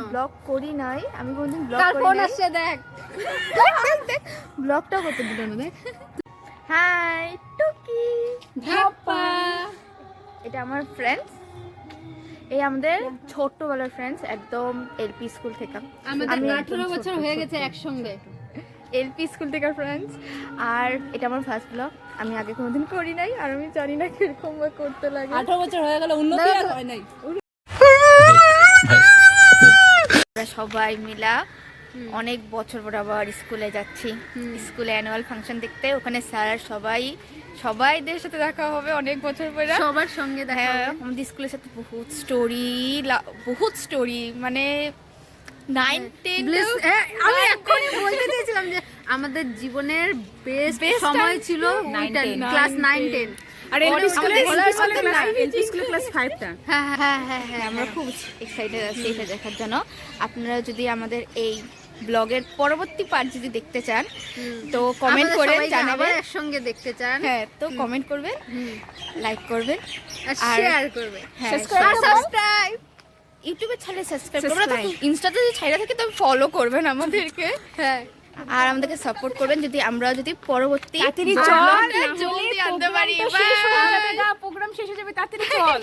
Blog করি নাই, আমি কোনদিন ব্লগ কার করি ফোন নাই। আসছে দেখ, ব্লগটা করতে দিল না দেখ। হাই টুকি, ধাপ্পা। এটা আমার ফ্রেন্ডস, এই আমাদের ছোটবেলার ফ্রেন্ডস, একদম এলপি স্কুল থেকে। আমাদের আমি 18 বছর হয়ে গেছে একসঙ্গে। এলপি স্কুল থেকে ফ্রেন্ডস। আর এটা আমার ফার্স্ট ব্লগ, আমি আগে কোনোদিন করি নাই, আর আমি জানি না কিরকম করতে লাগে। 18 বছর হয়ে গেল, উন্নতি আর হয় নাই। আমরা সবাই মিলা অনেক বছর পর আবার স্কুলে যাচ্ছি, স্কুলে অ্যানুয়াল ফাংশন দেখতে। ওখানে স্যার সবাইদের সাথে দেখা হবে অনেক বছর পরে, সবার সঙ্গে দেখা হ্যাঁ। হবে। আমাদের স্কুলের সাথে বহুত স্টোরি, মানে 9-10 আমি এখনই বলতে চাইছিলাম যে আমাদের জীবনের বেস্ট সময় ছিল ক্লাস 9-10। আর এলপি স্কুলে ক্লাস 5টা। হ্যাঁ, আমরা খুব এক্সাইটেড আছি এটা দেখার জন্য। আপনারা যদি আমাদের এই ব্লগের পরবর্তী পার্ট যদি দেখতে চান তো কমেন্ট করে জানাবেন, একসঙ্গে দেখতে চান। হ্যাঁ তো কমেন্ট করবেন, লাইক করবেন আর শেয়ার করবেন, সাবস্ক্রাইব। ইউটিউবে ছাড়লে সাবস্ক্রাইব করবেন, ইনস্টাতে যদি ছাইরা থাকে তো ফলো করবেন আমাদেরকে, হ্যাঁ। আর আমাদেরকে সাপোর্ট করবেন যদি আমরা পরবর্তী তাড়াতাড়ি ব্লগে চল, জলদি আনতে পারি। প্রোগ্রাম শেষ হয়ে যাবে, তাড়াতাড়ি চল।